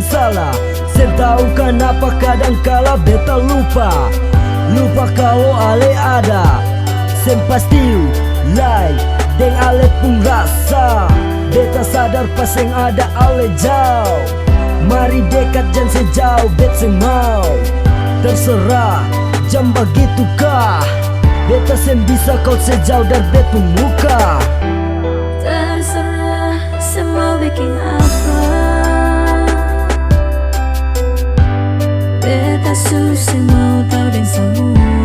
salah. Sen tahu kenapa kadang kala beta lupa kalau ale ada. Sen pasti lain deng ale pun rasa. Beta sadar pas yang ada ale jauh. Mari dekat jangan sejauh bet mau. Terserah jam begitukah. Beta sen bisa kau sejauh dari betu muka. Terserah semua bikin apa. Beta susah mau tahu dan semua.